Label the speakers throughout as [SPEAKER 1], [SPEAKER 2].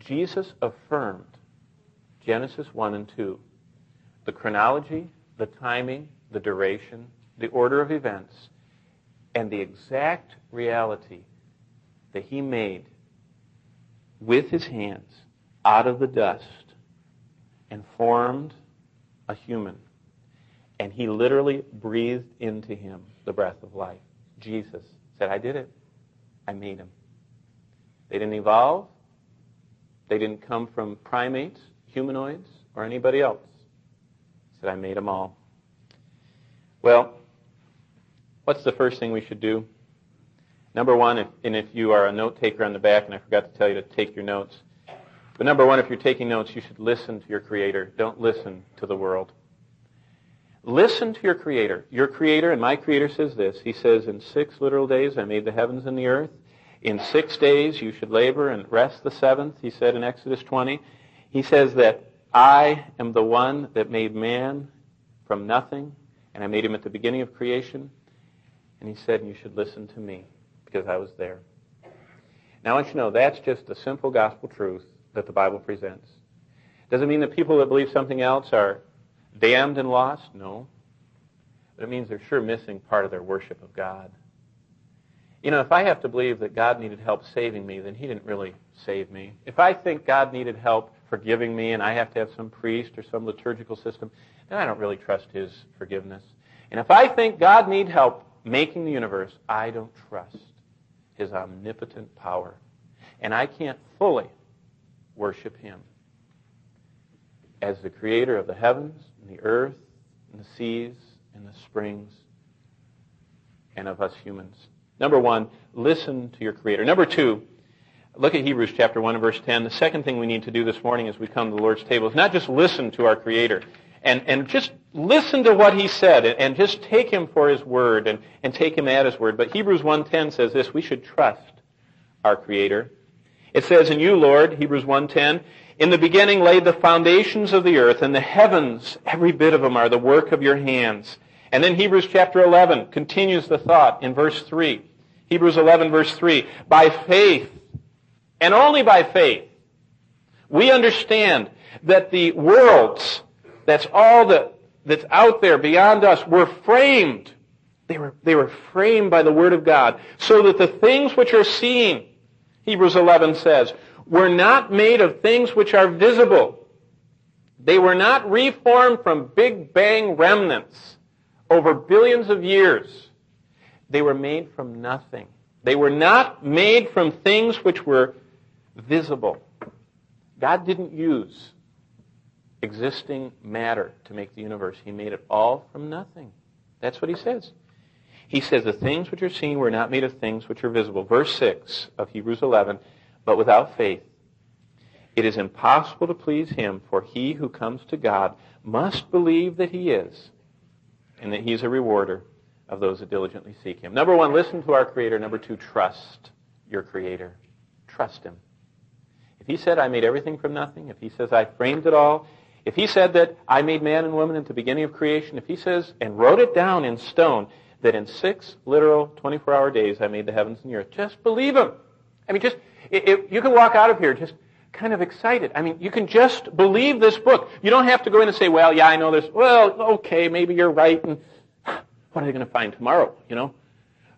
[SPEAKER 1] Jesus affirmed Genesis 1 and 2. The chronology, the timing, the duration, the order of events, and the exact reality that he made with his hands out of the dust and formed a human. And he literally breathed into him the breath of life. Jesus said, I did it. I made him. They didn't evolve. They didn't come from primates, humanoids, or anybody else. He said, I made them all. Well, what's the first thing we should do? Number one, if you are a note taker on the back, and I forgot to tell you to take your notes, but number one, if you're taking notes, you should listen to your Creator. Don't listen to the world. Listen to your Creator. Your Creator, and my Creator says this. He says, in 6 literal days I made the heavens and the earth. In 6 days you should labor and rest the seventh, he said in Exodus 20. He says that I am the one that made man from nothing, and I made him at the beginning of creation. And he said, you should listen to me, because I was there. Now I want you to know that's just a simple gospel truth that the Bible presents. Does it mean that people that believe something else are damned and lost? No. But it means they're sure missing part of their worship of God. You know, if I have to believe that God needed help saving me, then he didn't really save me. If I think God needed help forgiving me and I have to have some priest or some liturgical system, then I don't really trust his forgiveness. And if I think God needs help making the universe, I don't trust his omnipotent power. And I can't fully worship him as the creator of the heavens and the earth and the seas and the springs and of us humans. Number one, listen to your Creator. Number two, look at Hebrews chapter 1 and verse 10. The second thing we need to do this morning as we come to the Lord's table is not just listen to our Creator and just listen to what he said and just take him for his word and take him at his word. But Hebrews 1:10 says this, we should trust our Creator. It says, in you, Lord, Hebrews 1:10, in the beginning laid the foundations of the earth, and the heavens, every bit of them, are the work of your hands. And then Hebrews chapter 11 continues the thought in verse 3. Hebrews 11 verse 3. By faith, and only by faith, we understand that the worlds, that's all that's out there beyond us, were framed. They were framed by the Word of God, so that the things which are seen, Hebrews 11 says, were not made of things which are visible. They were not reformed from Big Bang remnants over billions of years. They were made from nothing. They were not made from things which were visible. God didn't use existing matter to make the universe. He made it all from nothing. That's what he says. He says the things which are seen were not made of things which are visible. Verse 6 of Hebrews 11, but without faith it is impossible to please him, for he who comes to God must believe that he is, and that he's a rewarder of those that diligently seek him. Number one, listen to our Creator. Number two, trust your Creator. Trust him. If he said, I made everything from nothing, if he says, I framed it all, if he said that I made man and woman at the beginning of creation, if he says, and wrote it down in stone, that in 6 literal 24-hour days I made the heavens and the earth, just believe him. I mean, you can walk out of here just kind of excited. I mean, you can just believe this book. You don't have to go in and say, well, yeah, I know this. Well, okay, maybe you're right. And what are they going to find tomorrow, you know?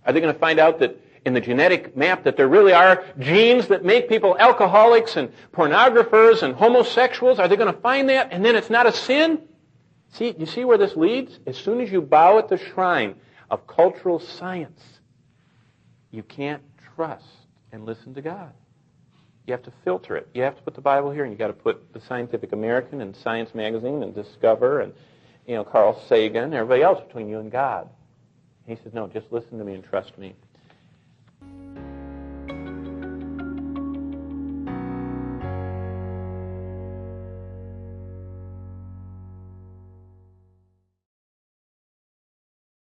[SPEAKER 1] Are they going to find out that in the genetic map that there really are genes that make people alcoholics and pornographers and homosexuals? Are they going to find that and then it's not a sin? See, you see where this leads? As soon as you bow at the shrine of cultural science, you can't trust and listen to God. You have to filter it. You have to put the Bible here, and you've got to put the Scientific American and Science Magazine and Discover and, Carl Sagan and everybody else between you and God. And he says, no, just listen to me and trust me.